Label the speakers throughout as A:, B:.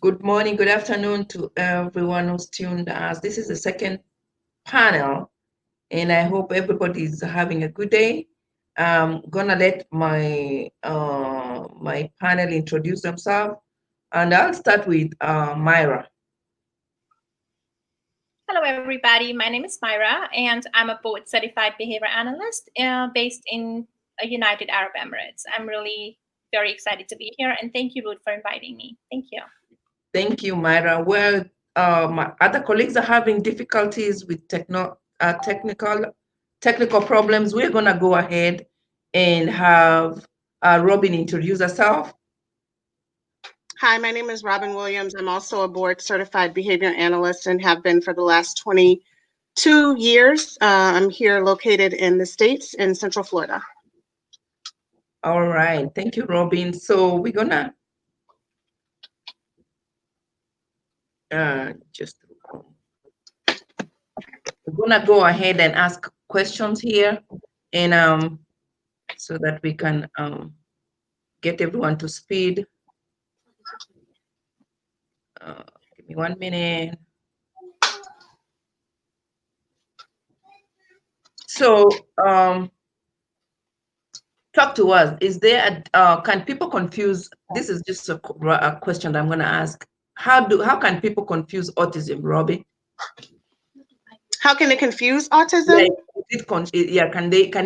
A: Good morning, good afternoon to everyone who's tuned us. This is the second panel, and I hope everybody's having a good day. I'm gonna let my panel introduce themselves, and I'll start with Myra.
B: Hello, everybody. My name is Myra, and I'm a board-certified behavior analyst based in United Arab Emirates. I'm really very excited to be here, and thank you, Ruth, for inviting me. Thank you.
A: Thank you, Myra. Well, my other colleagues are having difficulties with technical problems. We're gonna go ahead and have Robin introduce herself.
C: Hi, my name is Robin Williams. I'm also a board certified behavior analyst and have been for the last 22 years. I'm here located in the States in Central Florida.
A: All right, thank you, Robin. So we're gonna go ahead and ask questions here, and so that we can get everyone to speed. Give me 1 minute. So talk to us. Is there can people confuse? This is just a question that I'm going to ask. How can people confuse autism, Robbie?
C: How can it confuse autism?
A: Can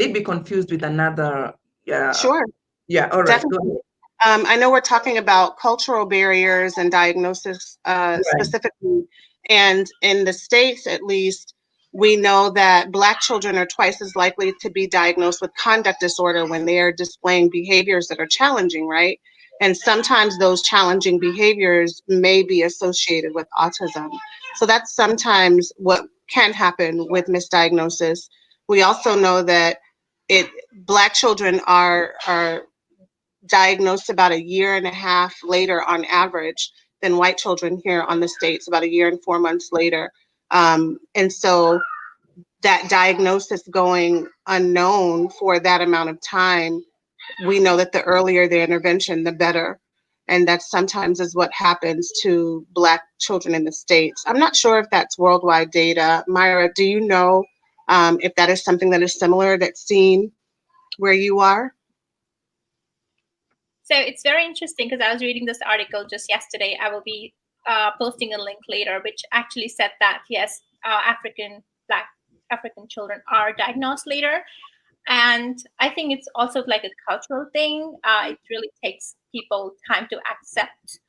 A: it be confused with another? Yeah.
C: Sure.
A: Yeah. All right.
C: Definitely. I know we're talking about cultural barriers and diagnosis specifically, and in the States, at least, we know that Black children are twice as likely to be diagnosed with conduct disorder when they are displaying behaviors that are challenging, right? And sometimes those challenging behaviors may be associated with autism. So that's sometimes what can happen with misdiagnosis. We also know that Black children are diagnosed about a year and a half later on average than white children here on the States, about a year and 4 months later. And so that diagnosis going unknown for that amount of time, we know that the earlier the intervention, the better. And that sometimes is what happens to Black children in the States. I'm not sure if that's worldwide data. Myra, do you know if that is something that is similar that's seen where you are?
B: So it's very interesting because I was reading this article just yesterday. I will be posting a link later, which actually said that, yes, Black African children are diagnosed later. And I think it's also like a cultural thing. It really takes people time to accept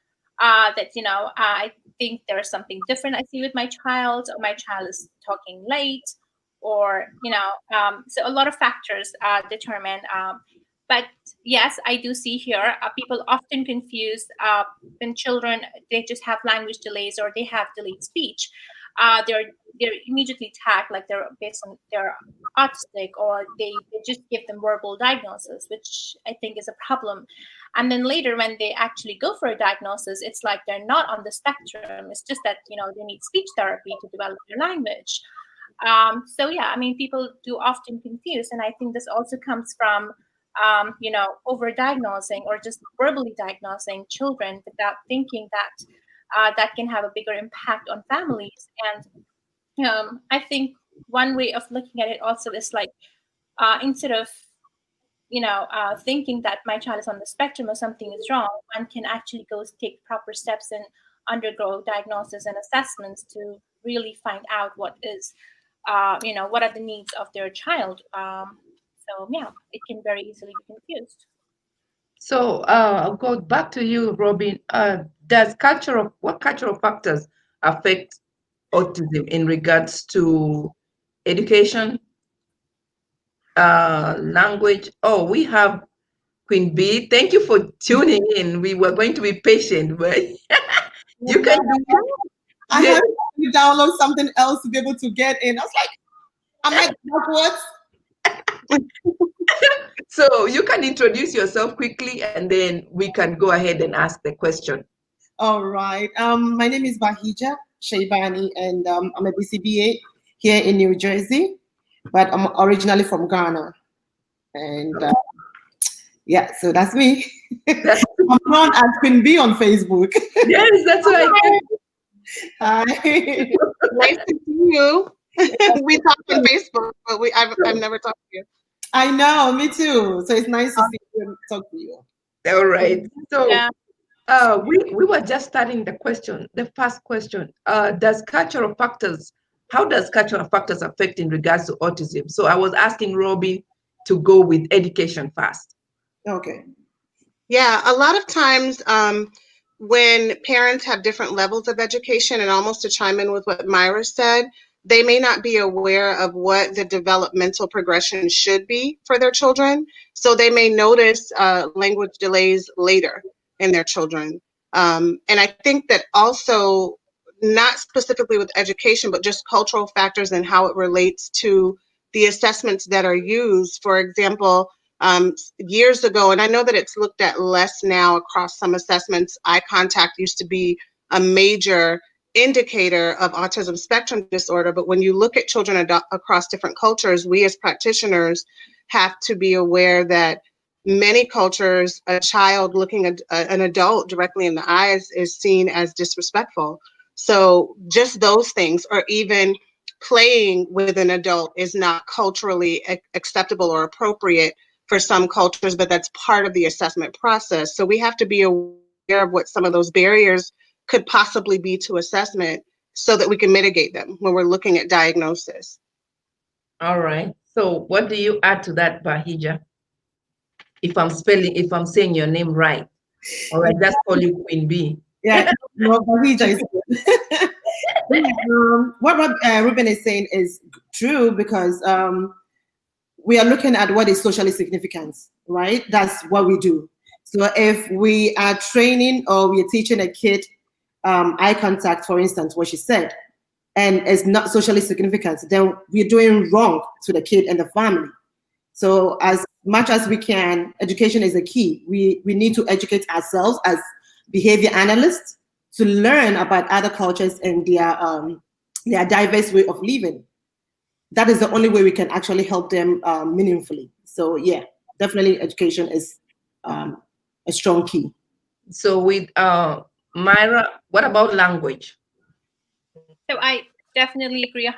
B: that, I think there's something different I see with my child, or my child is talking late, or, so a lot of factors determine. But yes, I do see here people often confuse when children, they just have language delays or they have delayed speech. They're immediately tagged like they're based on their autistic, or they just give them verbal diagnosis, which I think is a problem. And then later when they actually go for a diagnosis, it's like they're not on the spectrum. It's just that they need speech therapy to develop their language. So yeah, I mean, people do often confuse, and I think this also comes from over diagnosing or just verbally diagnosing children without thinking that that can have a bigger impact on families. And I think one way of looking at it also is like, instead of thinking that my child is on the spectrum or something is wrong, one can actually go take proper steps and undergo diagnosis and assessments to really find out what is what are the needs of their child. So yeah, it can very easily be confused.
A: So I'll go back to you, Robin. What cultural factors affect autism in regards to education, language? Oh, we have Queen B. Thank you for tuning in. We were going to be patient, but you can do it.
D: I had to download something else to be able to get in. I was like, I'm like, what?
A: So you can introduce yourself quickly, and then we can go ahead and ask the question.
D: All right. My name is Bahija Shaibani, and I'm a BCBA here in New Jersey, but I'm originally from Ghana. And yeah, so that's me.
A: That's
D: I'm known as Queen B on Facebook.
A: Yes, that's what I
D: Hi.
C: Nice to see you. We talk on Facebook, but I've never talked to you.
D: I know, me too. So it's nice to see you and talk to you.
A: All right. So
B: Yeah.
A: we were just starting the first question. How does cultural factors affect in regards to autism? So I was asking Robin to go with education first.
D: Okay.
C: Yeah, a lot of times when parents have different levels of education, and almost to chime in with what Myra said, they may not be aware of what the developmental progression should be for their children. So they may notice language delays later in their children. And I think that also, not specifically with education, but just cultural factors and how it relates to the assessments that are used. For example, years ago, and I know that it's looked at less now across some assessments, eye contact used to be a major indicator of autism spectrum disorder. But when you look at children across different cultures, we as practitioners have to be aware that many cultures, a child looking at an adult directly in the eyes is seen as disrespectful. So just those things, or even playing with an adult, is not culturally acceptable or appropriate for some cultures, but that's part of the assessment process. So we have to be aware of what some of those barriers could possibly be to assessment so that we can mitigate them when we're looking at diagnosis.
A: All right. So what do you add to that, Bahija? If I'm saying your name right, or I just call you Queen B.
D: Yeah, no, Bahija is good. What Ruben is saying is true because we are looking at what is socially significant, right? That's what we do. So if we are training or we are teaching a kid eye contact, for instance, what she said, and it's not socially significant, then we're doing wrong to the kid and the family. So as much as we can, education is a key. We need to educate ourselves as behavior analysts to learn about other cultures and their diverse way of living. That is the only way we can actually help them meaningfully. So yeah, definitely education is a strong key.
A: So with Myra, what about language?
B: So I definitely agree 100%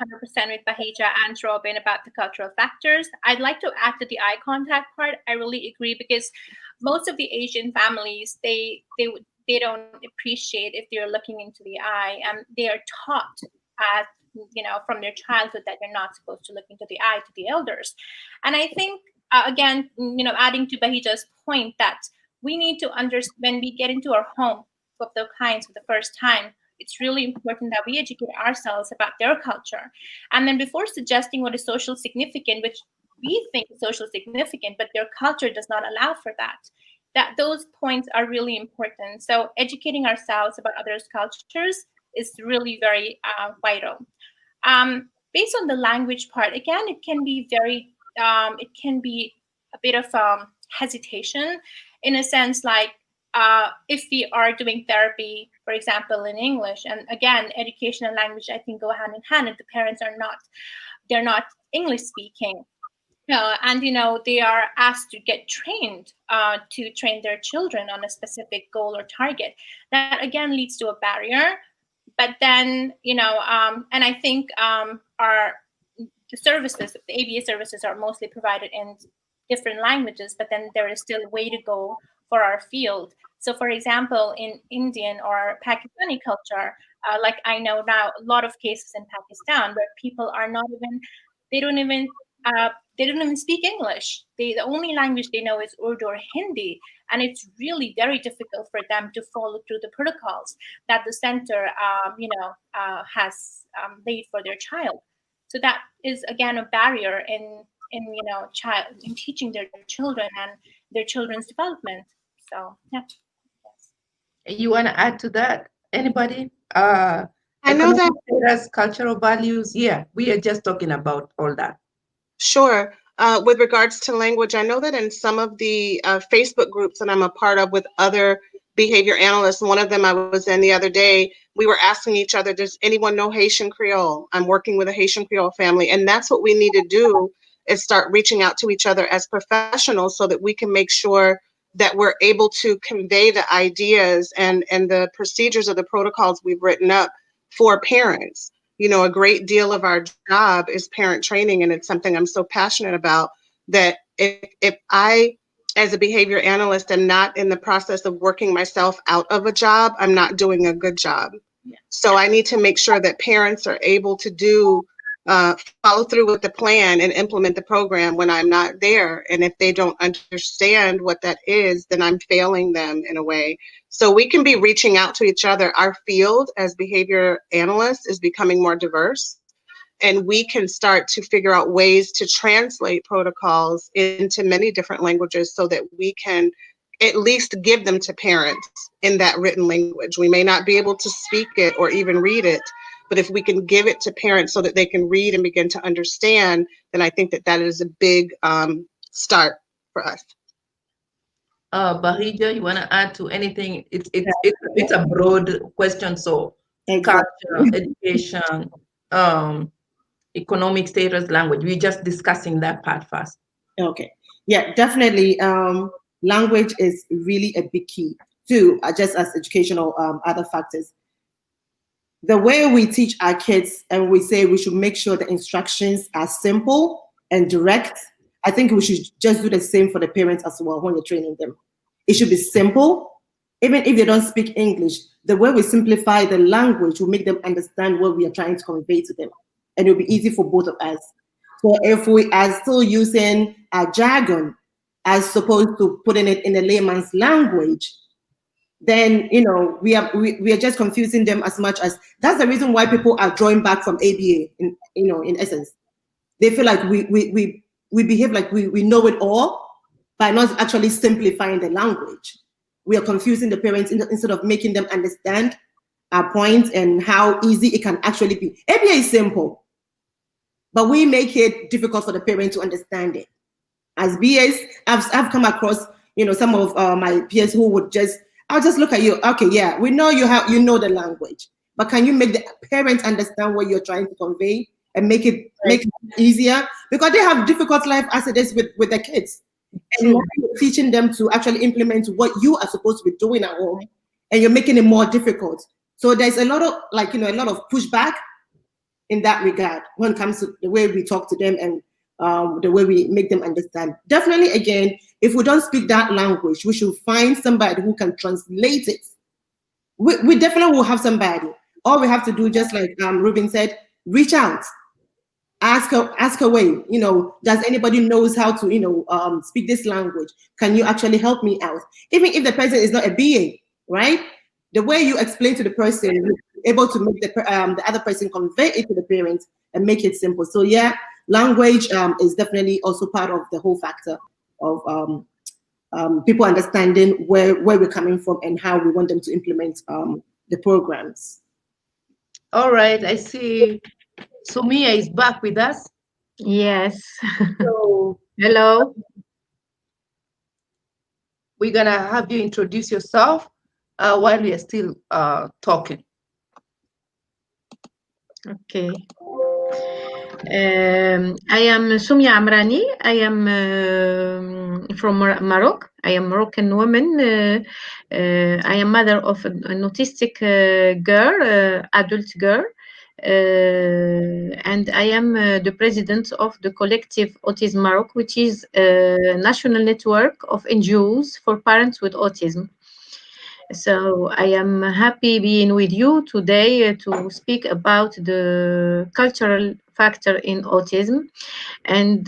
B: with Bahija and Robin about the cultural factors. I'd like to add to the eye contact part. I really agree because most of the Asian families they don't appreciate if they're looking into the eye, and they are taught at from their childhood that they're not supposed to look into the eye to the elders. And I think again, adding to Bahija's point that we need to understand when we get into our home of the kinds for the first time, it's really important that we educate ourselves about their culture. And then before suggesting what is social significant, which we think is social significant, but their culture does not allow for that those points are really important. So educating ourselves about others' cultures is really very vital. Based on the language part, again, it can be it can be a bit of hesitation in a sense, like if we are doing therapy, for example, in English, and again, education and language, I think, go hand in hand. If the parents they're not English speaking, and they are asked to get trained to train their children on a specific goal or target, that again leads to a barrier. But then, and I think our the services, the ABA services, are mostly provided in different languages, but then there is still a way to go for our field. So, for example, in Indian or Pakistani culture, like I know now, a lot of cases in Pakistan where people are not even, they don't even, they don't even speak English. The only language they know is Urdu or Hindi, and it's really very difficult for them to follow through the protocols that the center, has laid for their child. So that is again a barrier in child in teaching their children and their children's development. So yeah. Yes.
A: You want to add to that? Anybody?
C: I know that.
A: Economic status, cultural values. Yeah, we are just talking about all that.
C: Sure. With regards to language, I know that in some of the Facebook groups that I'm a part of with other behavior analysts, one of them I was in the other day, we were asking each other, does anyone know Haitian Creole? I'm working with a Haitian Creole family. And that's what we need to do, is start reaching out to each other as professionals so that we can make sure that we're able to convey the ideas and the procedures of the protocols we've written up for parents. You know, a great deal of our job is parent training, and it's something I'm so passionate about, that if I, as a behavior analyst, am not in the process of working myself out of a job, I'm not doing a good job. So I need to make sure that parents are able to do follow through with the plan and implement the program when I'm not there. And if they don't understand what that is, then I'm failing them in a way. So we can be reaching out to each other. Our field as behavior analysts is becoming more diverse, and we can start to figure out ways to translate protocols into many different languages so that we can at least give them to parents in that written language. We may not be able to speak it or even read it, but if we can give it to parents so that they can read and begin to understand, then I think that that is a big start for us.
A: Bahija, you want to add to anything? It's a broad question. So
D: Exactly.
A: culture, education, economic status, language. We're just discussing that part first.
D: Okay. Yeah, definitely. Language is really a big key too, just as educational other factors. The way we teach our kids and we say we should make sure the instructions are simple and direct, I think we should just do the same for the parents as well when you're training them. It should be simple. Even if they don't speak English, the way we simplify the language will make them understand what we are trying to convey to them. And it'll be easy for both of us. So if we are still using a jargon as opposed to putting it in a layman's language, then we are just confusing them as much as that's the reason why people are drawing back from ABA in essence. They feel like we behave like we know it all by not actually simplifying the language. We are confusing the parents instead of making them understand our point and how easy it can actually be. ABA is simple, but we make it difficult for the parent to understand it. As BAs, I've come across some of my peers who would I'll just look at you. Okay, yeah, we know you know the language, but can you make the parents understand what you're trying to convey and make it easier? Because they have difficult life as it is with their kids. And you're teaching them to actually implement what you are supposed to be doing at home, and you're making it more difficult. So there's a lot of a lot of pushback in that regard when it comes to the way we talk to them and the way we make them understand. Definitely, again, if we don't speak that language, we should find somebody who can translate it. We definitely will have somebody. All we have to do, just like Ruben said, reach out, ask away. Does anybody knows how to speak this language? Can you actually help me out? Even if the person is not a BA, right? The way you explain to the person, you're able to make the other person convey it to the parents and make it simple. So yeah, language is definitely also part of the whole factor of people understanding where we're coming from and how we want them to implement the programs.
A: All right, I see Sumia is back with us.
E: Yes.
A: So
E: Hello.
A: we're gonna have you introduce yourself while we are still talking.
E: Okay. I am Sumia Amrani. I am from Morocco. I am Moroccan woman. I am mother of an autistic girl, adult girl. And I am the president of the collective Autism Morocco, which is a national network of NGOs for parents with autism. So I am happy being with you today to speak about the cultural factor in autism. And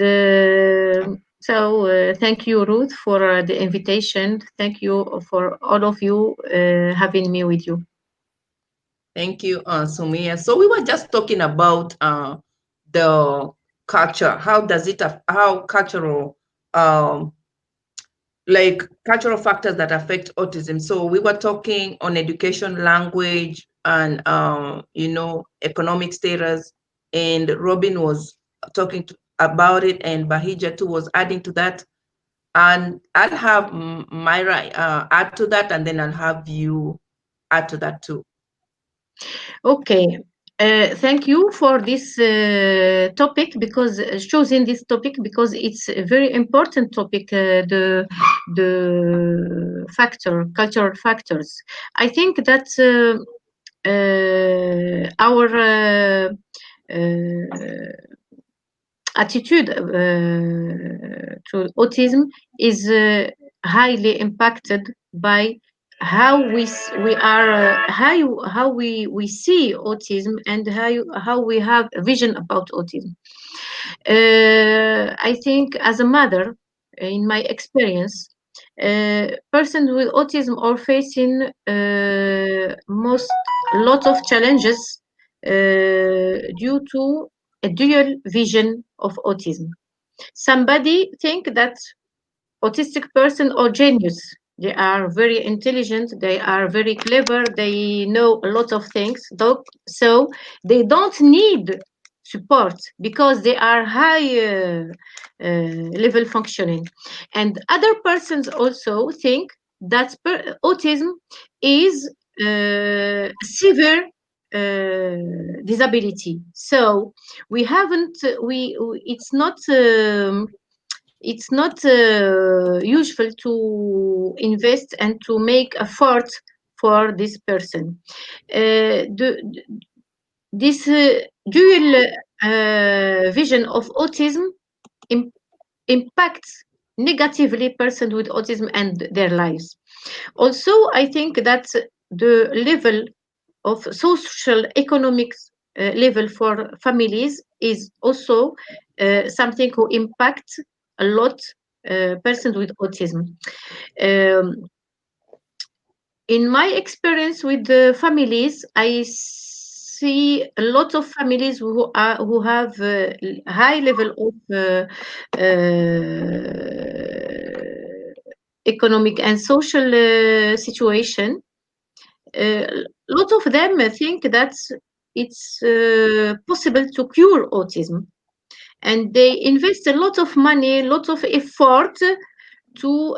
E: thank you, Ruth, for the invitation. Thank you for all of you having me with you.
A: Thank you, Sumia. So we were just talking about the culture. How cultural cultural factors that affect autism. So we were talking on education, language, and economic status. And Robin was talking about it, and Bahija too was adding to that. And I'll have Myra add to that, and then I'll have you add to that too.
E: Okay. Thank you for this topic, because choosing this topic, because it's a very important topic. The cultural factors. I think that our attitude to autism is highly impacted by how we are how we see autism, and how we have a vision about autism. I think, as a mother, in my experience, persons with autism are facing most lot of challenges due to a dual vision of autism. Somebody think that autistic person are genius. They are very intelligent. They are very clever. They know a lot of things. So they don't need support because they are high level functioning. And other persons also think that autism is severe disability. So we haven't we it's not useful to invest and to make effort for this person. This dual vision of autism im- impacts negatively person with autism and their lives. Also, I think that the level of social economics level for families is also something who impacts a lot persons with autism. Um, in my experience with the families, I see a lot of families who have high level of economic and social situation. A lot of them think that it's possible to cure autism, and they invest a lot of money, a lot of effort to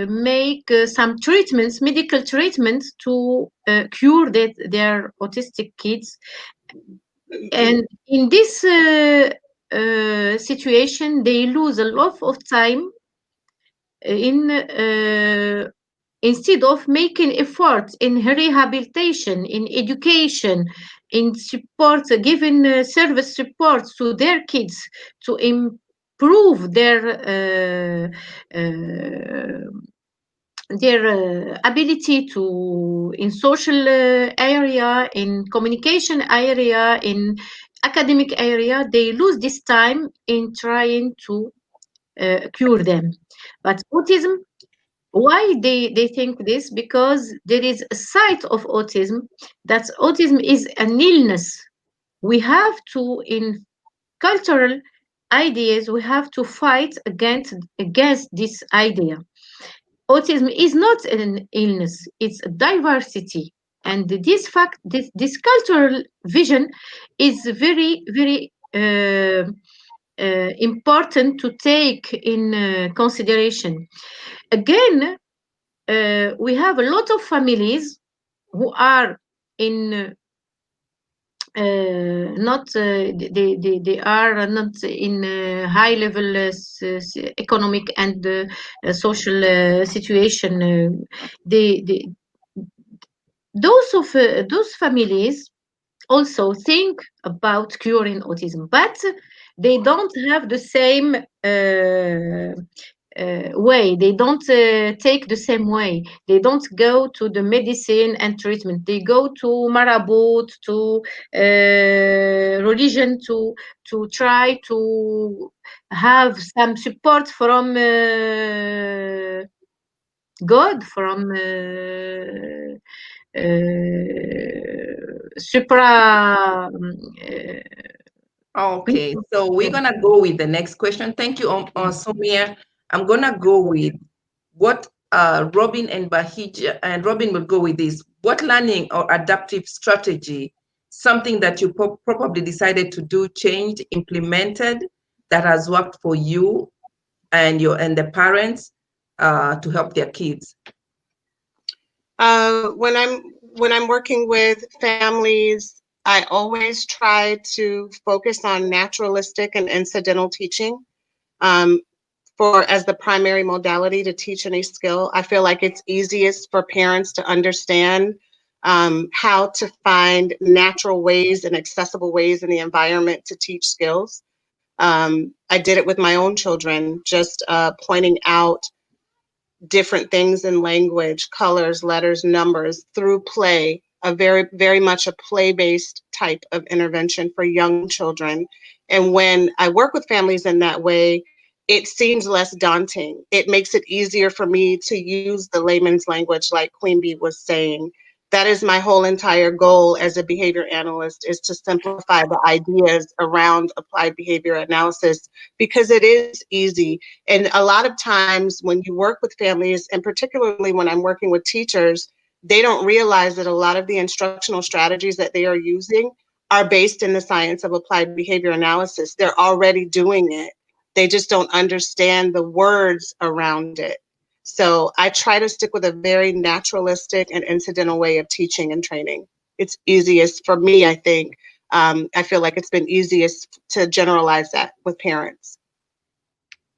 E: make some treatments, medical treatments, to cure their autistic kids. And in this situation, they lose a lot of time in instead of making efforts in rehabilitation, in education, in support, giving service supports to their kids to improve their ability to in social area, in communication area, in academic area. They lose this time in trying to cure them. But autism, why they think this? Because there is a side of autism, that autism is an illness. We have to, in cultural ideas, we have to fight against this idea. Autism is not an illness, it's a diversity. And this cultural vision is very, very important to take in consideration. Again, we have a lot of families who are in not they are not in high level economic and social situation. They those families also think about curing autism, but they don't have the same way. They don't take the same way. They don't go to the medicine and treatment. They go to marabout, to religion, to try to have some support from God, from supra.
A: Okay, so we're gonna go with the next question. Thank you, Somia. I'm gonna go with what Robin and Bahija, and Robin will go with this. What learning or adaptive strategy, something that you probably decided to do, changed, implemented, that has worked for you and the parents to help their kids?
C: When I'm when I'm working with families, I always try to focus on naturalistic and incidental teaching um, for as the primary modality to teach any skill. I feel like it's easiest for parents to understand how to find natural ways and accessible ways in the environment to teach skills. I did it with my own children, just pointing out different things in language, colors, letters, numbers through play, a very much a play-based type of intervention for young children. And when I work with families in that way, it seems less daunting. It makes it easier for me to use the layman's language, like Queen Bee was saying. That is my whole entire goal as a behavior analyst, is to simplify the ideas around applied behavior analysis, because it is easy. And a lot of times when you work with families, and particularly when I'm working with teachers, they don't realize that a lot of the instructional strategies that they are using are based in the science of applied behavior analysis. They're already doing it. They just don't understand the words around it. So I try to stick with a very naturalistic and incidental way of teaching and training. It's easiest for me, I think. I feel like it's been easiest to generalize that with parents.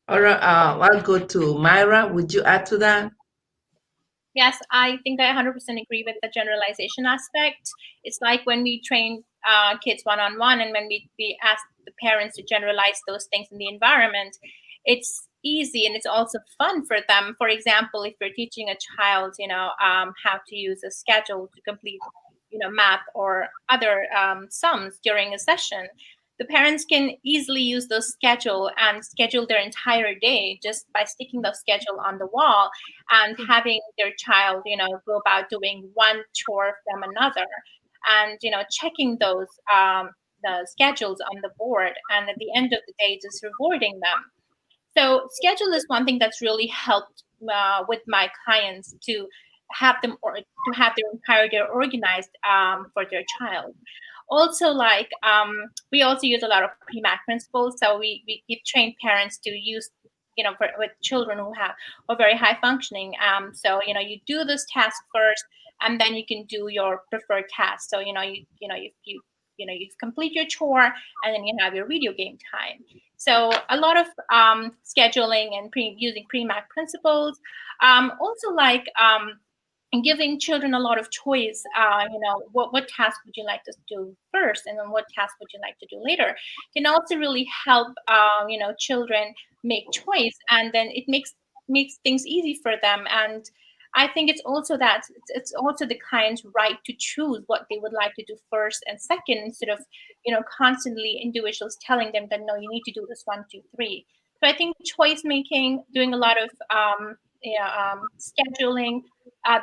A: All right, I'll go to Myra. Would you add to that?
B: Yes, I think I 100% agree with the generalization aspect. It's like when we train kids one-on-one, and when we ask the parents to generalize those things in the environment, it's easy and it's also fun for them. For example, if you're teaching a child, how to use a schedule to complete, math or other sums during a session, the parents can easily use those schedule and schedule their entire day just by sticking the schedule on the wall and having their child, go about doing one chore from another, and checking those the schedules on the board, and at the end of the day just rewarding them. So schedule is one thing that's really helped with my clients to have them, or to have their entire day organized for their child. Also, like we also use a lot of pre-mac principles. So we give trained parents to use, with children who are very high functioning. So you do this task first, and then you can do your preferred task. So you complete your chore, and then you have your video game time. So a lot of scheduling and using pre-mac principles. Also, like and giving children a lot of choice. What task would you like to do first, and then what task would you like to do later, can also really help children make choice, and then it makes things easy for them. And I think it's also that it's also the client's right to choose what they would like to do first and second, instead of constantly individuals telling them that no, you need to do this 1, 2, 3. So I think choice making, doing a lot of scheduling,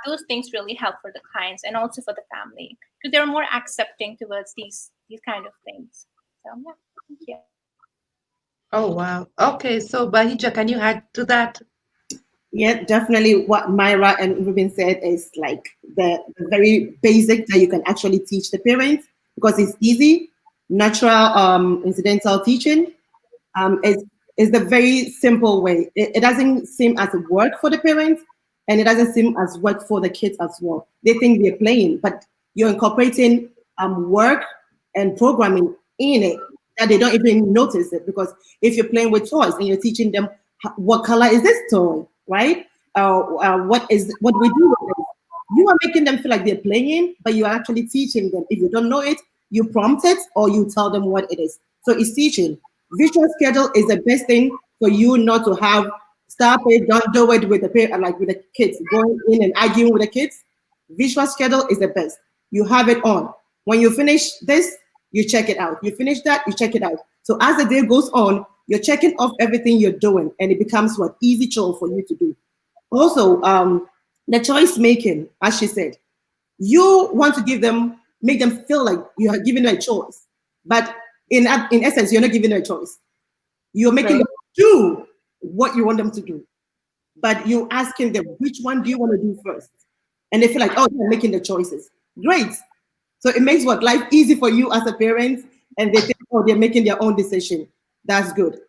B: those things really help for the clients and also for the family, because they're more accepting towards these kind of things. So yeah, thank you.
A: Oh, wow. Okay, so Bahija, can you add to that?
D: Yeah, definitely. What Myra and Ruben said is like the very basic that you can actually teach the parents, because it's easy, natural, incidental teaching. Is the very simple way. It doesn't seem as work for the parents, and it doesn't seem as work for the kids as well. They think they're playing, but you're incorporating work and programming in it that they don't even notice it. Because if you're playing with toys and you're teaching them what color is this toy, right? What do we do with it? You are making them feel like they're playing, but you are actually teaching them. If you don't know it, you prompt it or you tell them what it is. So it's teaching. Visual schedule is the best thing for you not to have stop it, don't do it with the parent, like with the kids, going in and arguing with the kids. Visual schedule is the best. You have it on. When you finish this, you check it out. You finish that, you check it out. So as the day goes on, you're checking off everything you're doing, and it becomes what easy chore for you to do. Also, the choice making, as she said, you want to make them feel like you are giving them a choice, but in essence, you're not giving them a choice. You're making them do what you want them to do, but you're asking them, which one do you want to do first? And they feel like, oh, they're making the choices. Great. So it makes life easy for you as a parent, and they think, oh, they're making their own decision. That's good.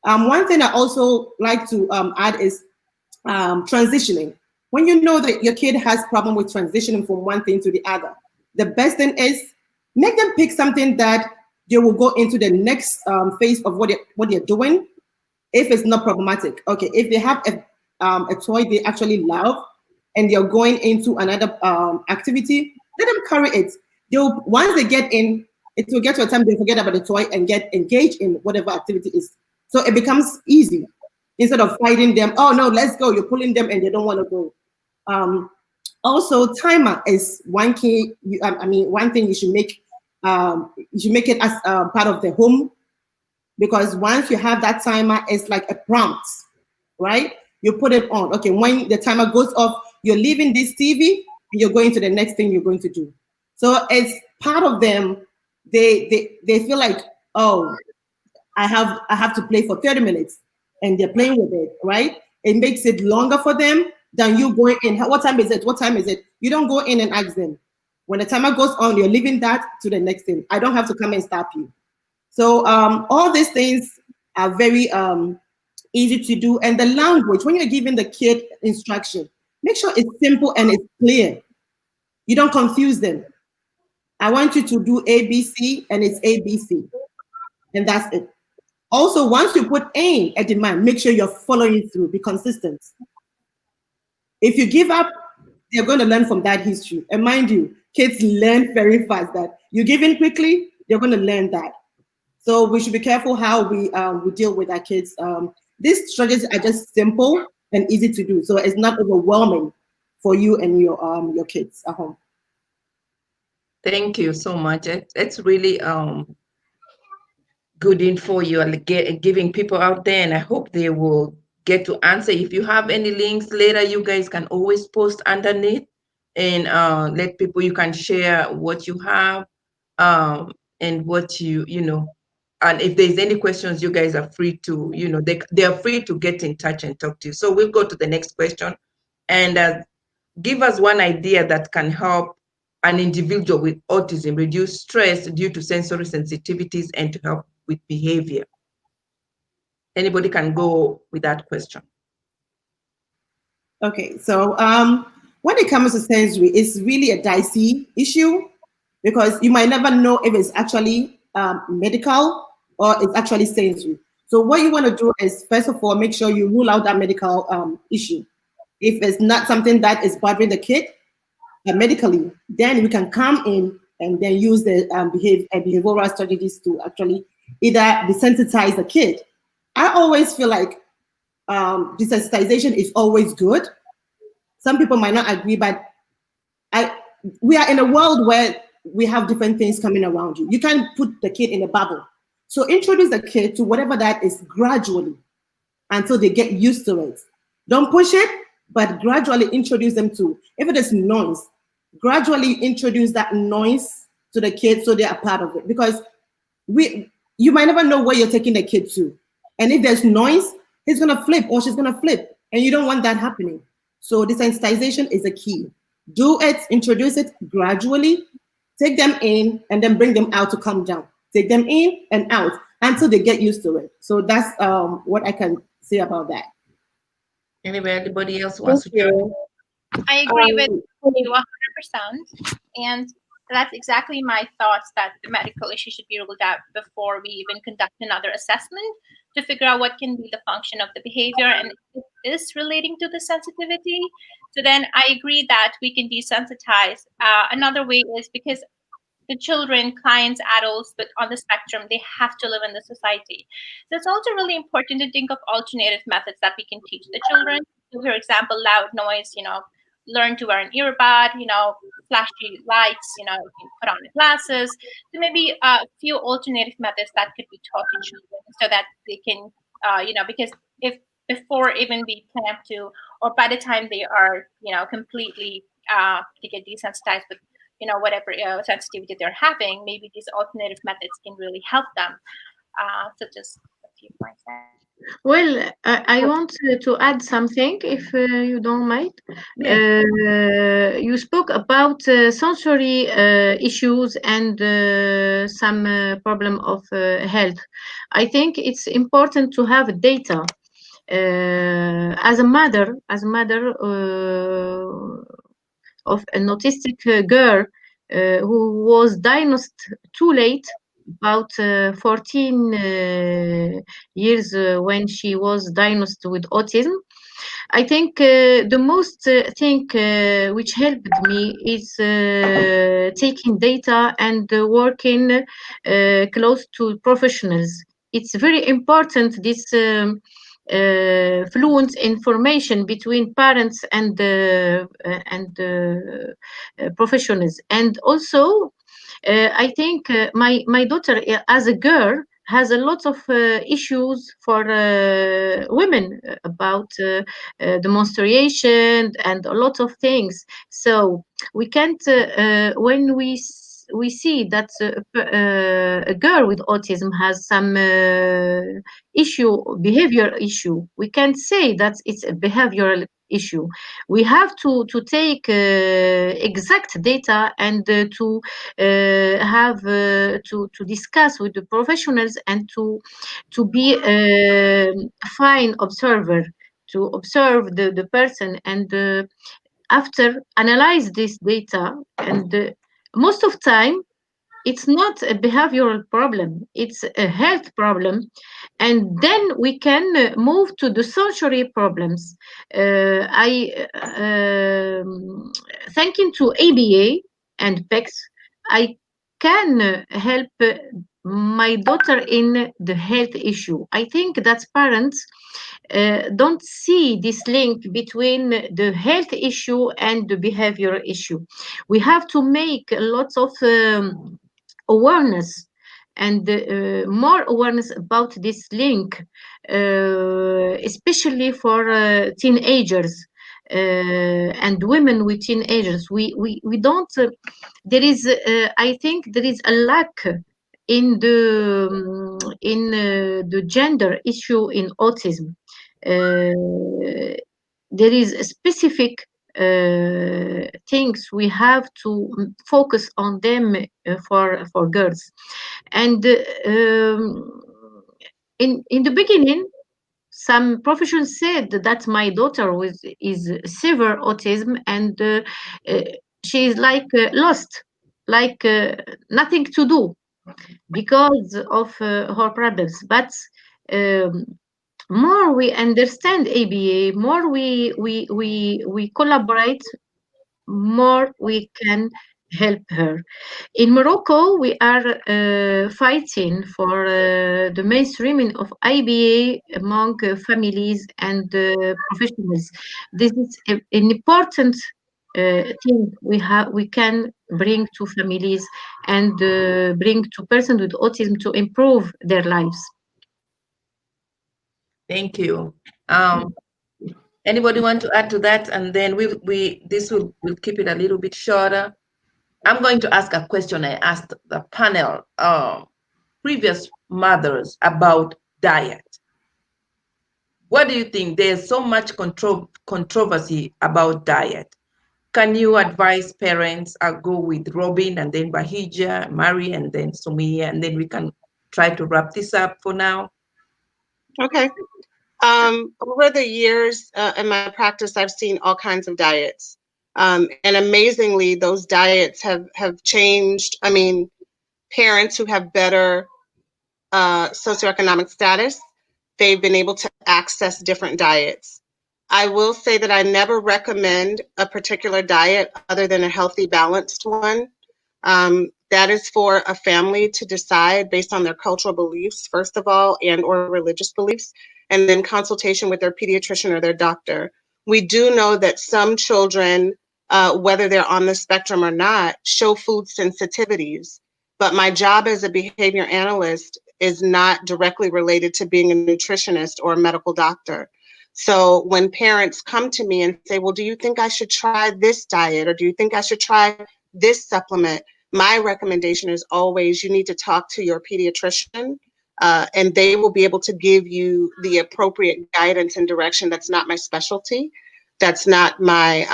D: One thing I also like to add is transitioning. When you know that your kid has problem with transitioning from one thing to the other, the best thing is make them pick something that they will go into the next phase of what they're doing if it's not problematic. Okay, if they have a toy they actually love and they're going into another activity, let them carry it. They'll once they get in, it will get to a time they forget about the toy and get engaged in whatever activity is. So it becomes easy instead of fighting them. Oh no, let's go. You're pulling them and they don't want to go. Um, Also, timer is one key. I mean, one thing you should make it as part of the home, because once you have that timer, it's like a prompt, right? You put it on. Okay, when the timer goes off, you're leaving this TV and you're going to the next thing you're going to do. So it's part of them. They feel like, oh, I have to play for 30 minutes and they're playing with it, right? It makes it longer for them than you going in. What time is it? What time is it? You don't go in and ask them. When the timer goes on, you're leaving that to the next thing. I don't have to come and stop you. So all these things are very easy to do. And the language, when you're giving the kid instruction, make sure it's simple and it's clear. You don't confuse them. I want you to do ABC and it's ABC. And that's it. Also, once you put a demand, make sure you're following through, be consistent. If you give up, they're going to learn from that history. And mind you, kids learn very fast that you give in quickly, they're going to learn that. So we should be careful how we deal with our kids. These strategies are just simple and easy to do, so it's not overwhelming for you and your kids at home.
A: Thank you so much. It's really good info you are giving people out there, and I hope they will get to answer. If you have any links later, you guys can always post underneath and let people, you can share what you have and what you know. And if there's any questions, you guys are free to, they are free to get in touch and talk to you. So we'll go to the next question. And give us one idea that can help an individual with autism reduce stress due to sensory sensitivities and to help with behavior. Anybody can go with that question.
D: Okay, so when it comes to sensory, it's really a dicey issue because you might never know if it's actually medical or it's actually sensory. So what you want to do is, first of all, make sure you rule out that medical issue. If it's not something that is bothering the kid medically, then we can come in and then use the behavioral strategies to actually either desensitize the kid. I always feel like desensitization is always good. Some people might not agree, but we are in a world where we have different things coming around you. You can't put the kid in a bubble. So introduce the kid to whatever that is gradually until they get used to it. Don't push it, but gradually introduce them to, if it is noise, gradually introduce that noise to the kid so they are part of it. Because you might never know where you're taking the kid to. And if there's noise, he's gonna flip or she's gonna flip. And you don't want that happening. So desensitization is a key. Do it, introduce it gradually, take them in and then bring them out to calm down. Take them in and out until they get used to it. So that's what I can say about that.
A: Anybody else wants to
C: you.
B: I agree with you 100%. And that's exactly my thoughts, that the medical issue should be ruled out before we even conduct another assessment to figure out what can be the function of the behavior and if it is relating to the sensitivity. So then I agree that we can desensitize. Another way is because the children, clients, adults, but on the spectrum, they have to live in the society. So it's also really important to think of alternative methods that we can teach the children. So for example, loud noise, learn to wear an earbud, flashy lights, you can put on the glasses. So maybe a few alternative methods that could be taught to children so that they can, because if before even we plan to, or by the time they are, completely, to get desensitized with whatever sensitivity they're having, maybe these alternative methods can really help them. So just a few points there.
E: Well, I want to add something, if you don't mind. You spoke about sensory issues and some problem of health. I think it's important to have data as a mother of an autistic girl who was diagnosed too late, about 14 years when she was diagnosed with autism. I think the most thing which helped me is taking data and working close to professionals. It's very important, this fluent information between parents and professionals. And also, I think my daughter, as a girl, has a lot of issues for women about the menstruation and a lot of things. So we can't when we see that a girl with autism has some behavior issue, we can't say that it's a behavioral issue. We have to take exact data and to have to discuss with the professionals and to be a fine observer, to observe the person, and after analyze this data. And most of time it's not a behavioral problem, it's a health problem, and then we can move to the sensory problems. I thanking to ABA and PECs, I can help my daughter in the health issue. I think that parents don't see this link between the health issue and the behavior issue. We have to make lots of awareness and more awareness about this link, especially for teenagers and women with teenagers. We don't. There is, I think, there is a lack in the gender issue in autism. There is a specific things we have to focus on them for girls. And in the beginning, some professionals said that my daughter is severe autism, and she is like lost, like nothing to do because of her problems. But um, more we understand ABA, more we collaborate, more we can help her. In Morocco, we are fighting for the mainstreaming of IBA among families and professionals. This is an important thing we can bring to families and bring to persons with autism to improve their lives.
A: Thank you. Anybody want to add to that? And then we'll keep it a little bit shorter. I'm going to ask a question I asked the panel, previous mothers, about diet. What do you think? There's so much controversy about diet. Can you advise parents? I'll go with Robin and then Bahija, Mari, and then Sumia, and then we can try to wrap this up for now.
C: Okay. Over the years in my practice, I've seen all kinds of diets. And amazingly, those diets have changed. I mean, parents who have better socioeconomic status, they've been able to access different diets. I will say that I never recommend a particular diet other than a healthy, balanced one. That is for a family to decide based on their cultural beliefs, first of all, and or religious beliefs, and then consultation with their pediatrician or their doctor. We do know that some children, whether they're on the spectrum or not, show food sensitivities. But my job as a behavior analyst is not directly related to being a nutritionist or a medical doctor. So when parents come to me and say, well, do you think I should try this diet, or do you think I should try this supplement? My recommendation is always you need to talk to your pediatrician, and they will be able to give you the appropriate guidance and direction. That's not my specialty. That's not my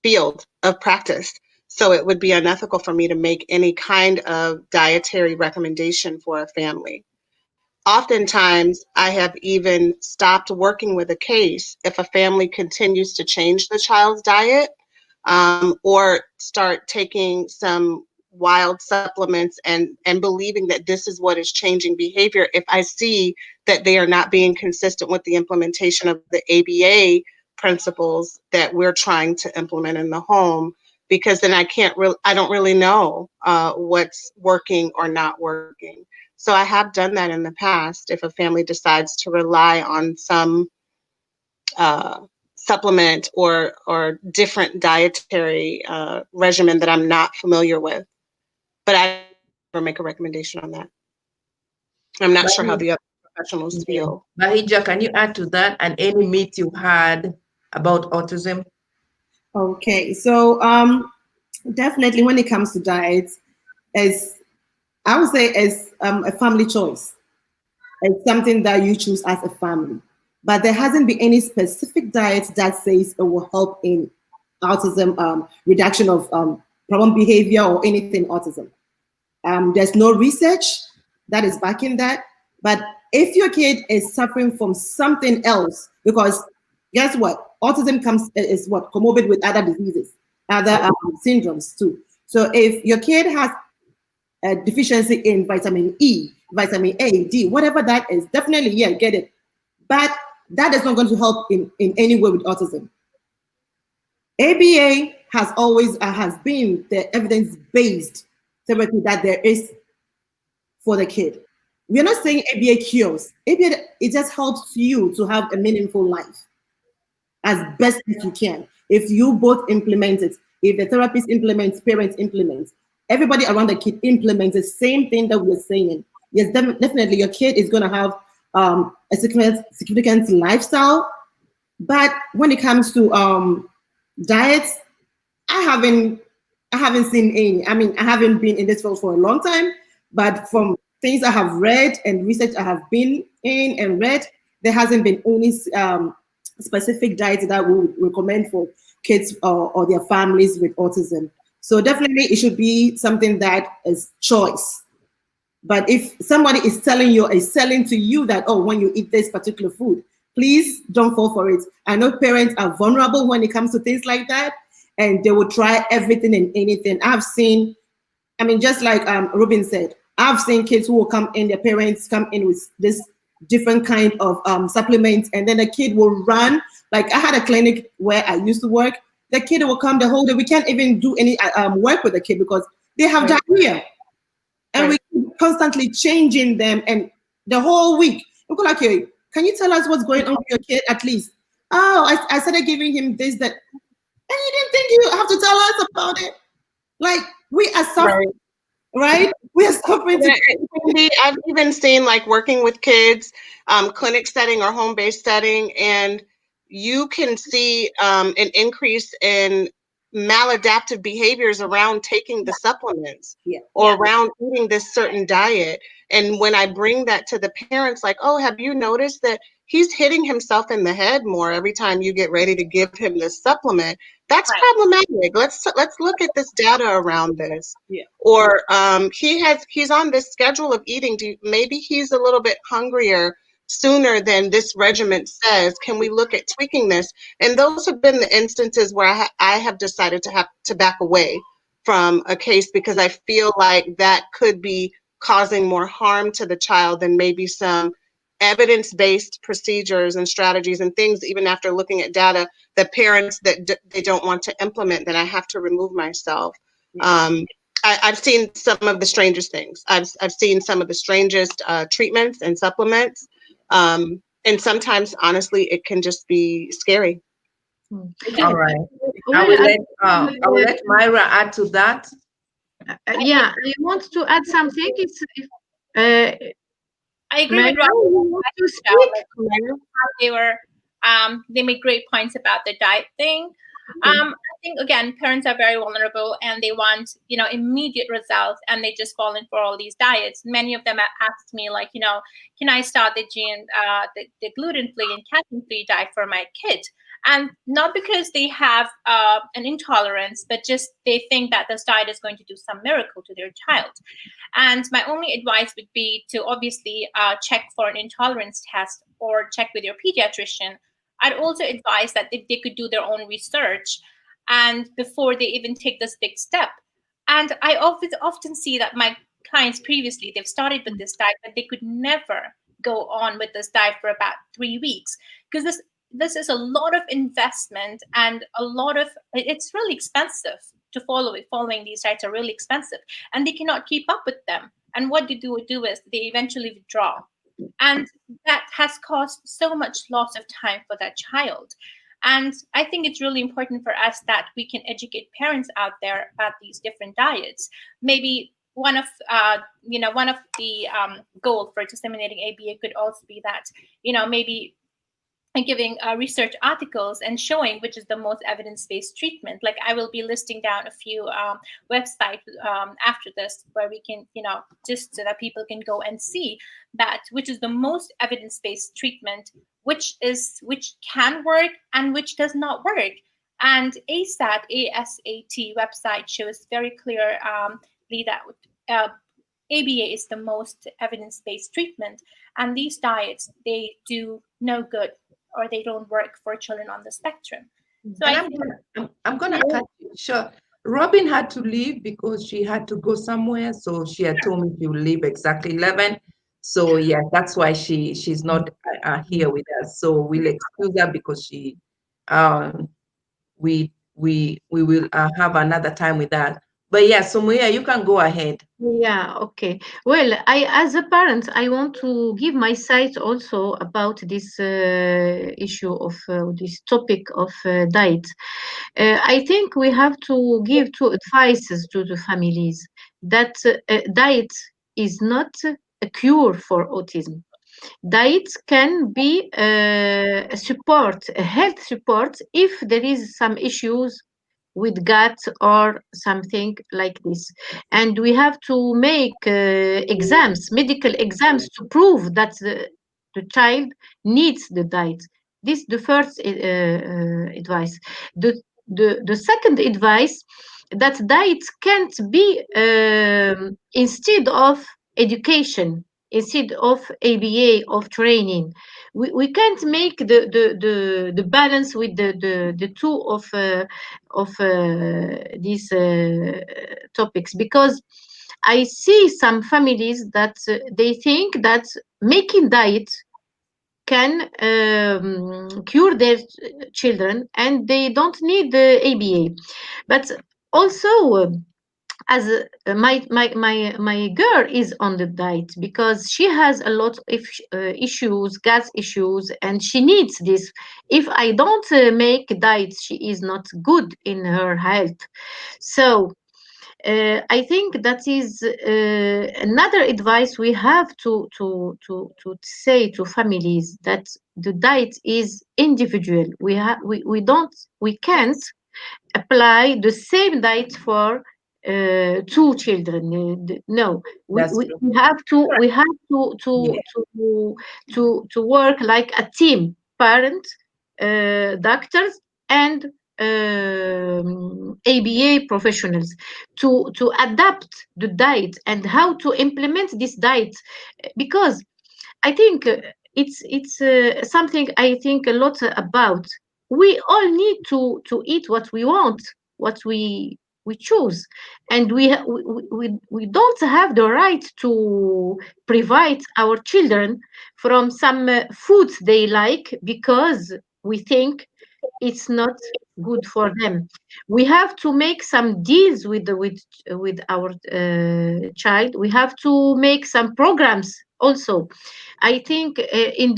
C: field of practice. So it would be unethical for me to make any kind of dietary recommendation for a family. oftentimes, I have even stopped working with a case if a family continues to change the child's diet, or start taking some wild supplements and believing that this is what is changing behavior. If I see that they are not being consistent with the implementation of the ABA principles that we're trying to implement in the home, because then I don't really know what's working or not working. So I have done that in the past. If a family decides to rely on some uh, supplement or different dietary regimen that I'm not familiar with, but I never make a recommendation on that. I'm not sure how the other professionals feel.
A: Bahija, can you add to that and any myth you had about autism?
D: Okay, so definitely when it comes to diets, as I would say, as a family choice. It's something that you choose as a family. But there hasn't been any specific diet that says it will help in autism, reduction of problem behavior or anything autism. There's no research that is backing that. But if your kid is suffering from something else, because guess what? Autism comes is what comorbid with other diseases, other syndromes too. So if your kid has a deficiency in vitamin E, vitamin A, D, whatever that is, definitely, yeah, get it. But that is not going to help in any way with autism. ABA has always has been the evidence-based therapy that there is for the kid. We're not saying ABA cures. ABA, it just helps you to have a meaningful life as best as you can. If you both implement it, if the therapist implements, parents implement, everybody around the kid implements the same thing that we're saying. Yes, definitely your kid is going to have a significant lifestyle. But when it comes to diets, I haven't seen any. I mean, I haven't been in this field for a long time, but from things I have read and research I have been in and read, there hasn't been any specific diets that we would recommend for kids or their families with autism. So definitely it should be something that is choice. But if somebody is selling to you that, oh, when you eat this particular food, please don't fall for it. I know parents are vulnerable when it comes to things like that, and they will try everything and anything. I've seen, I mean, just like Ruben said, I've seen kids who will come in, their parents come in with this different kind of supplements, and then the kid will run. Like I had a clinic where I used to work. The kid will come the whole day. We can't even do any work with the kid because they have diarrhea. And we keep constantly changing them, and the whole week we go like, "Hey, can you tell us what's going on with your kid at least?" Oh, I started giving him this, that, and you didn't think you have to tell us about it. Like we are suffering, right? We are suffering.
C: I've even seen like working with kids, clinic setting or home-based setting, and you can see an increase in maladaptive behaviors around taking the supplements or around eating this certain diet. And when I bring that to the parents, like, oh, have you noticed that he's hitting himself in the head more every time you get ready to give him this supplement? That's problematic. Let's look at this data around this. Or he's on this schedule of eating. Maybe he's a little bit hungrier sooner than this regimen says. Can we look at tweaking this? And those have been the instances where I have decided to have to back away from a case because I feel like that could be causing more harm to the child than maybe some evidence-based procedures and strategies and things, even after looking at data, the parents that they don't want to implement, then I have to remove myself. I've seen some of the strangest things. I've seen some of the strangest treatments and supplements. And sometimes, honestly, it can just be scary.
A: All right. I will let Myra add to that.
E: Yeah, I want to add something. It's
B: I agree with
E: Myra, you
B: Robin.
E: want to speak?
B: They made great points about the diet thing. I think again, parents are very vulnerable and they want, immediate results, and they just fall in for all these diets. Many of them asked me, like, can I start the gluten-free and casein-free diet for my kid? and not because they have an intolerance, but just they think that this diet is going to do some miracle to their child. And my only advice would be to obviously check for an intolerance test or check with your pediatrician. I'd also advise that they could do their own research and before they even take this big step. And I often see that my clients previously, they've started with this diet, but they could never go on with this diet for about 3 weeks, because this is a lot of investment and a lot of, it's really expensive to follow it. Following these diets are really expensive, and they cannot keep up with them. And what they do is they eventually withdraw, and that has caused so much loss of time for that child. And I think it's really important for us that we can educate parents out there about these different diets. Maybe one of the goal for disseminating ABA could also be that, maybe and giving research articles and showing which is the most evidence-based treatment. Like, I will be listing down a few websites after this where we can, just so that people can go and see that which is the most evidence-based treatment, which can work and which does not work. And ASAT website shows very clear that ABA is the most evidence-based treatment, and these diets, they do no good or they don't work for children on the spectrum. So
A: I'm gonna cut you short. Robin had to leave because she had to go somewhere, so she had told me she will leave exactly 11. So yeah, that's why she's not here with us. So we'll excuse her because um, we will have another time with that. But yeah, so Maria, you can go ahead.
E: Yeah, okay. Well, as a parent, I want to give my side also about this issue of this topic of diet. I think we have to give two advices to the families that diet is not a cure for autism. Diet can be a support, a health support, if there is some issues with gut or something like this. And we have to make exams, medical exams, to prove that the child needs the diet. This is the first advice. The second advice, that diet can't be instead of education, instead of ABA, of training. We can't make the balance with the two of these topics, because I see some families that they think that making diet can cure their children and they don't need the ABA. But also, as my girl is on the diet because she has a lot of issues, gas issues, and she needs this. If I don't make diet, she is not good in her health. So I think that is another advice we have to say to families, that the diet is individual. We can't apply the same diet for two children. No,
A: That's true.
E: we have
A: Yeah,
E: to work like a team, parents, doctors, and ABA professionals, to adapt the diet and how to implement this diet, because I think it's something I think a lot about. We all need to eat what we want, what we choose, and we don't have the right to prevent our children from some foods they like because we think it's not good for them. We have to make some deals with our child. We have to make some programs also. I think in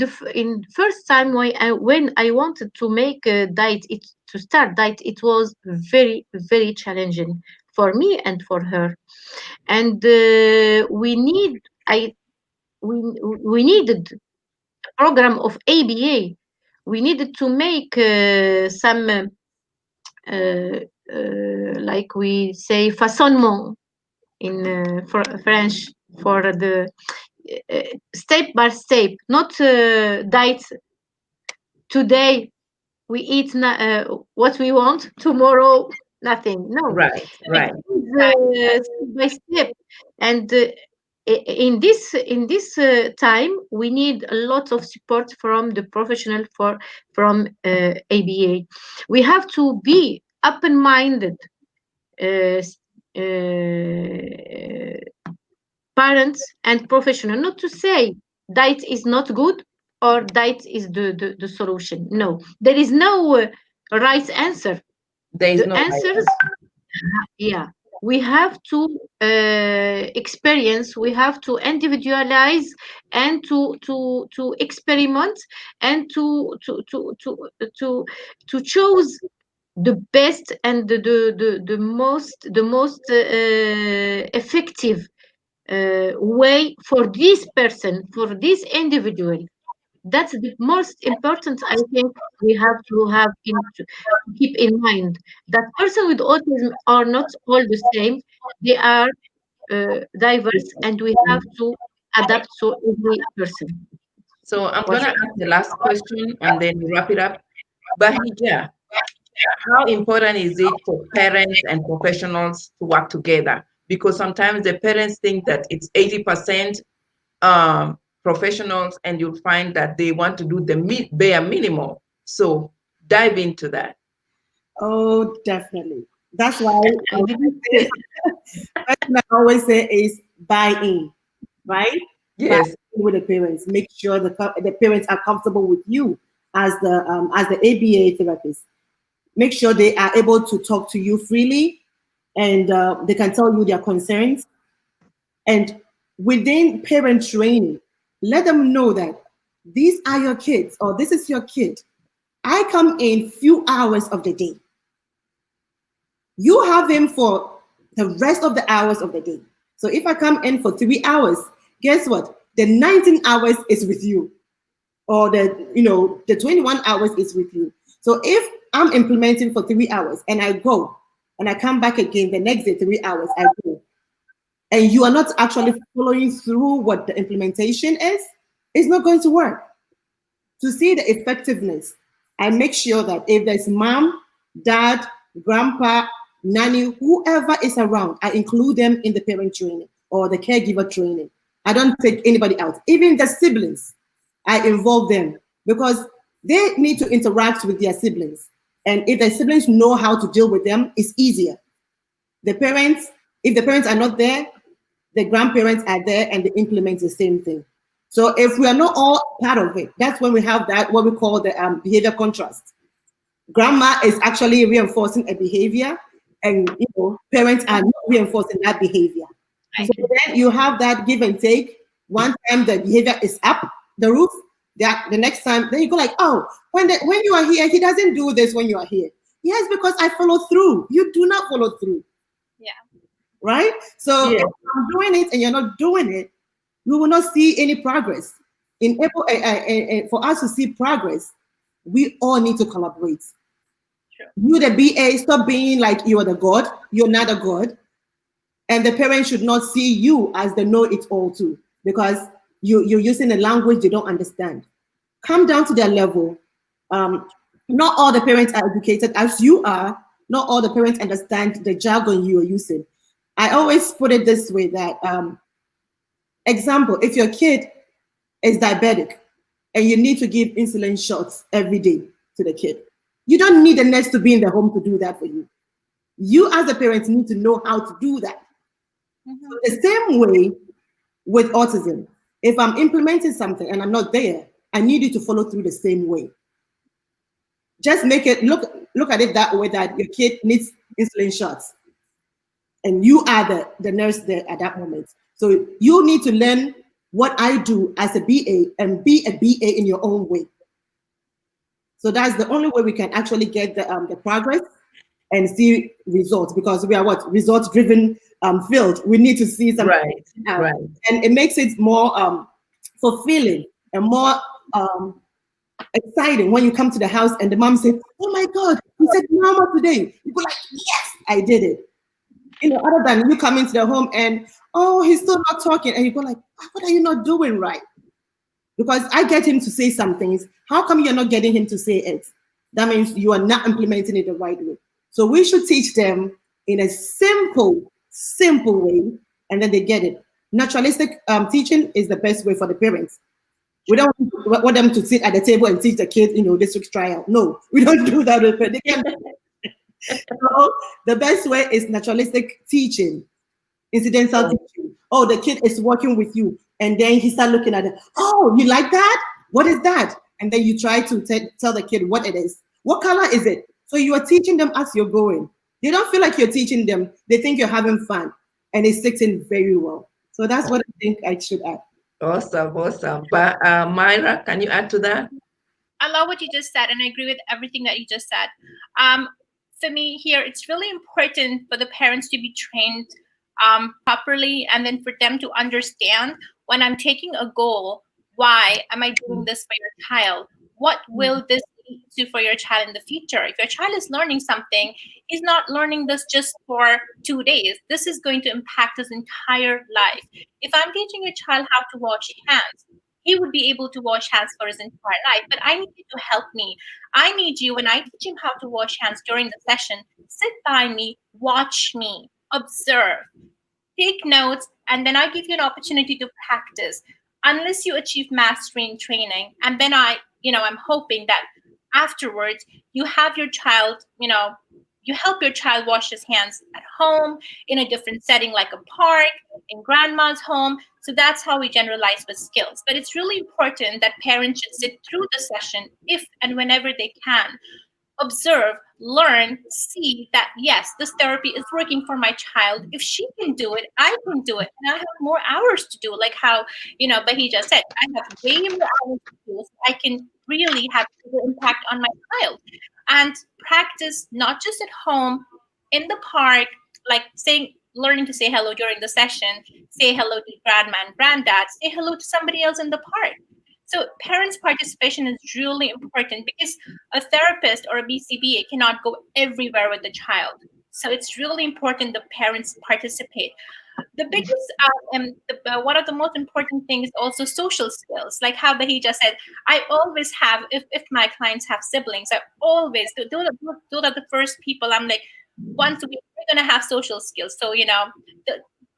E: first time when I wanted to make a diet, to start diet, it was very very challenging for me and for her. And we need I we needed a program of ABA. We needed to make some like we say façonnement in French, for the step by step, not diet today we eat what we want. Tomorrow, nothing. No,
A: Right,
E: it
A: right.
E: is step by step, and in this time, we need a lot of support from the professional from ABA. We have to be open-minded. Uh, Parents and professional, not to say diet is not good or diet is the solution. No, there is no right answer.
A: There is
E: The
A: no right
E: answers,
A: answer.
E: yeah, we have to experience, we have to individualize, and to experiment, and to choose the best and the most effective way for this person, for this individual. That's the most important. I think we have to keep in mind that person with autism are not all the same. They are diverse, and we have to adapt to every person.
A: So I'm
E: What
A: gonna
E: you
A: ask the last question and then wrap it up. Bahija, how important is it for parents and professionals to work together? Because sometimes the parents think that it's 80% professionals, and you'll find that they want to do the bare minimum. So dive into that.
D: Oh, definitely. That's why
E: I didn't say.
D: first thing I always say is buy in, right? Buy
A: Yes,
D: in with the parents. Make sure the parents are comfortable with you as the ABA therapist. Make sure they are able to talk to you freely, and they can tell you their concerns. And within parent training, let them know that these are your kids, or this is your kid. I come in few hours of the day. You have him for the rest of the hours of the day. So if I come in for 3 hours, guess what? The 19 hours is with you, or the 21 hours is with you. So if I'm implementing for 3 hours and I go and I come back again the next day, 3 hours, I go, and you are not actually following through what the implementation is, it's not going to work. To see the effectiveness, I make sure that if there's mom, dad, grandpa, nanny, whoever is around, I include them in the parent training or the caregiver training. I don't take anybody out. Even the siblings, I involve them because they need to interact with their siblings. And if the siblings know how to deal with them, it's easier. The parents, if the parents are not there, the grandparents are there and they implement the same thing. So if we are not all part of it, that's when we have that what we call the behavior contrast. Grandma is actually reinforcing a behavior, and parents are not reinforcing that behavior. So then you have that give and take. One time the behavior is up the roof, the next time then you go like, oh, when you are here, he doesn't do this when you are here. Yes, because I follow through. You do not follow through.
B: Yeah.
D: Right? So
A: yes,
D: if I'm doing it and you're not doing it, we will not see any progress. For us to see progress, we all need to collaborate.
B: Sure.
D: You, the BA, stop being like you are the God. You're not a God. And the parents should not see you as the know it all too, because you're using a language they don't understand. Come down to their level. Not all the parents are educated as you are. Not all the parents understand the jargon you are using. I always put it this way that, example, if your kid is diabetic and you need to give insulin shots every day to the kid, you don't need the nurse to be in the home to do that for you. You as a parent need to know how to do that. So the same way with autism, if I'm implementing something and I'm not there, I need you to follow through the same way. Just make it look at it that way, that your kid needs insulin shots and you are the nurse there at that moment. So you need to learn what I do as a BA and be a BA in your own way. So that's the only way we can actually get the progress and see results, because we are what, results driven field. We need to see something,
A: right.
D: and it makes it more fulfilling and more exciting when you come to the house and the mom says, "Oh my God, you said mama today." You go like, "Yes, I did it." Other than you come into the home and, "Oh, he's still not talking," and you go like, "What are you not doing right?" Because I get him to say some things. How come you're not getting him to say it? that means you are not implementing it the right way. So we should teach them in a simple way, and then they get it. Naturalistic teaching is the best way for the parents. We don't want them to sit at the table and teach the kids, this week's trial. No, we don't do that. They can. So the best way is naturalistic teaching, incidental teaching. Oh, the kid is working with you, and then he start looking at it. Oh, you like that? What is that? And then you try to tell the kid what it is. What color is it? So you are teaching them as you're going. They don't feel like you're teaching them. They think you're having fun, and it sticks in very well. So that's what I think I should add.
A: Awesome, awesome. But Myra, can you add to that?
B: I love what you just said, and I agree with everything that you just said. For me here, it's really important for the parents to be trained properly, and then for them to understand when I'm taking a goal, why am I doing this for your child? What will this lead to for your child in the future? If your child is learning something, he's not learning this just for 2 days. This is going to impact his entire life. If I'm teaching a child how to wash hands, he would be able to wash hands for his entire life. But I need you to help me. I need you, when I teach him how to wash hands during the session, sit by me, watch me, observe, take notes, and then I give you an opportunity to practice unless you achieve mastery in training. And then I'm hoping that afterwards you have your child, you help your child wash his hands at home, in a different setting like a park, in grandma's home. So that's how we generalize with skills. But it's really important that parents should sit through the session if and whenever they can, observe, learn, see that yes, this therapy is working for my child. If she can do it, I can do it, and I have more hours to do. Like how Bahija said, I have way more hours to do, so I can really have a bigger impact on my child. And practice not just at home, in the park, like learning to say hello during the session, say hello to grandma and granddad, say hello to somebody else in the park. So parents' participation is really important because a therapist or a BCBA cannot go everywhere with the child. So it's really important the parents participate. The biggest and one of the most important things is also social skills. Like how Bahija said, I always have, if my clients have siblings, I always, those are the first people I'm like, once a week, we're going to have social skills. So,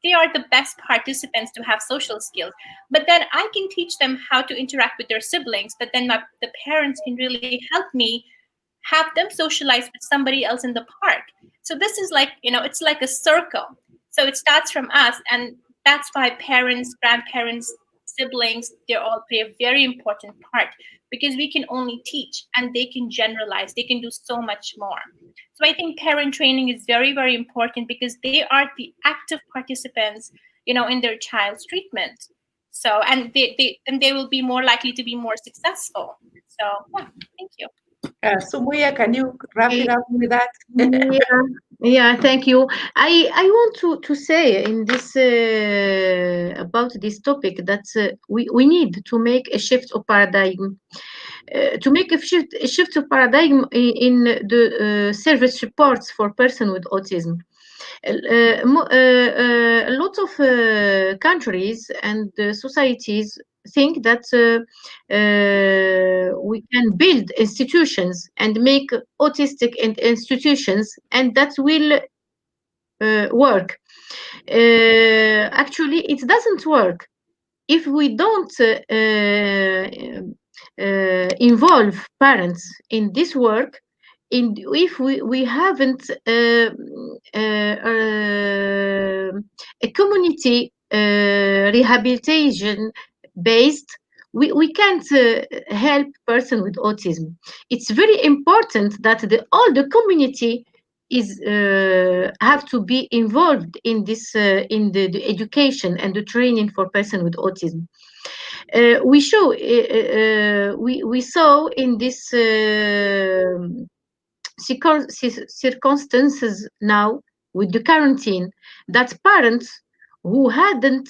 B: they are the best participants to have social skills. But then I can teach them how to interact with their siblings, but then the parents can really help me have them socialize with somebody else in the park. So this is like, it's like a circle. So it starts from us, and that's why parents, grandparents, siblings, they all play a very important part, because we can only teach and they can generalize, they can do so much more. So I think parent training is very, very important because they are the active participants, in their child's treatment. So, and they will be more likely to be more successful. So yeah, thank you.
A: So Muya, can you wrap it up with that?
E: Yeah, thank you. I want to say in this about this topic that we need to make a shift of paradigm, to make a shift of paradigm in the service reports for person with autism. A lot of countries and societies think that we can build institutions and make autistic institutions, and that will work. Actually, it doesn't work if we don't involve parents in this work. If we haven't a community rehabilitation based, we can't help person with autism. It's very important that all the community is have to be involved in this the education and the training for person with autism. We saw in this circumstances now with the quarantine that parents who hadn't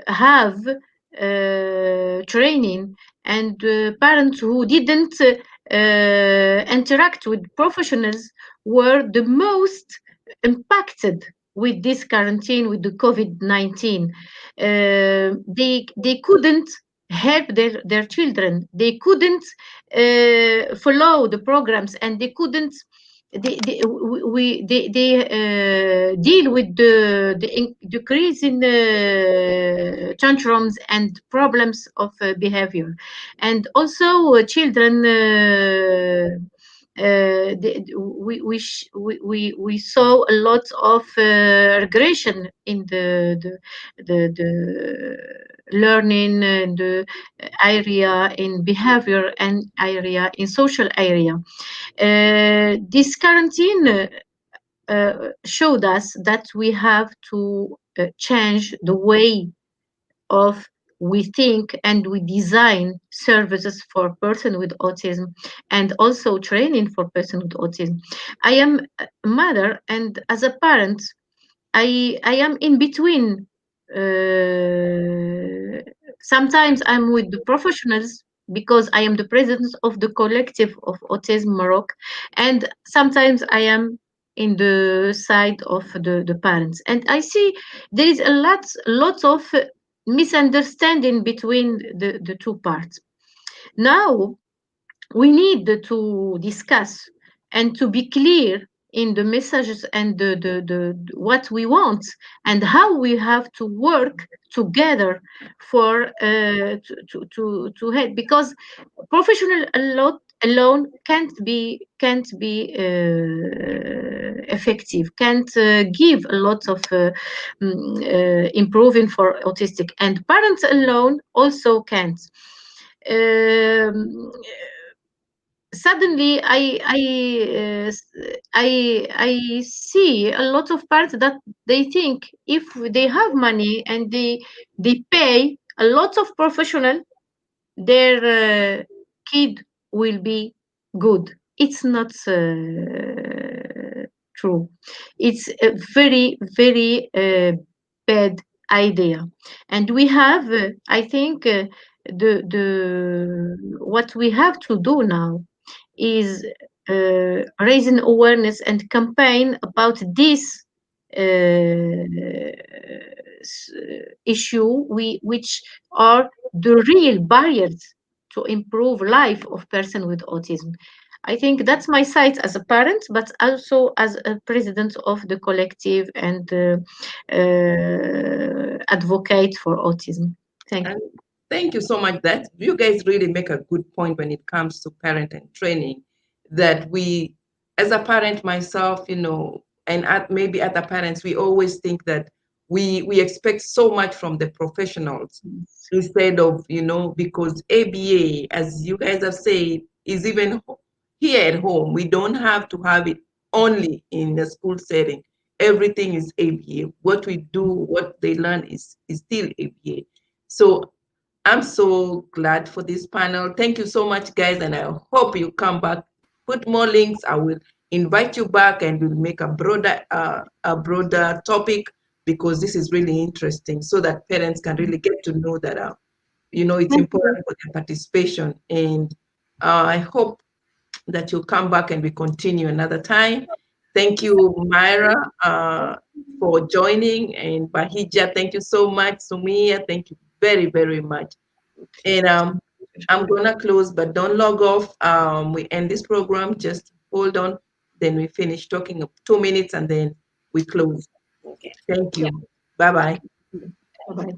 E: have training, and parents who didn't interact with professionals were the most impacted with this quarantine, with the COVID-19. They couldn't help their children. They couldn't follow the programs, and they couldn't they deal with the decrease in tantrums and problems of behavior. And also children we saw a lot of regression in the learning and the area in behavior and area in social area. This quarantine showed us that we have to change the way of we think and we design services for person with autism, and also training for person with autism. I am a mother, and as a parent, I am in between. Sometimes I'm with the professionals because I am the president of the collective of Autism Morocco, and sometimes I am in the side of the parents. And I see there is a lots of misunderstanding between the two parts. Now we need to discuss and to be clear in the messages and what we want and how we have to work together for to help, because professional alone can't be effective, can't give a lot of improving for autistic, and parents alone also can't. um, Suddenly I see a lot of parents that they think if they have money and they pay a lot of professional, their kid will be good. It's not true. It's a very very bad idea, and we have I think the what we have to do now is raising awareness and campaign about this issue, which are the real barriers to improve life of person with autism. I think that's my side as a parent, but also as a president of the collective and advocate for autism. Thank you.
A: And thank you so much. That you guys really make a good point when it comes to parenting training. That we, as a parent myself, and maybe other parents, we always think that we expect so much from the professionals instead of, because ABA, as you guys have said, is even here at home. We don't have to have it only in the school setting. Everything is ABA. What we do, what they learn is still ABA. So I'm so glad for this panel. Thank you so much, guys, and I hope you come back. Put more links. I will invite you back, and we'll make a broader topic, because this is really interesting, so that parents can really get to know that it's
E: Thank you.
A: important for their participation. And I hope that you'll come back and we continue another time. Thank you, Myra, for joining, and Bahija, thank you so much. Sumia, thank you very, very much. And I'm gonna close, but don't log off. We end this program. Just hold on. Then we finish talking 2 minutes, and then we close.
B: Okay.
A: Thank
B: Yeah.
A: you. Bye bye.
E: Bye-bye.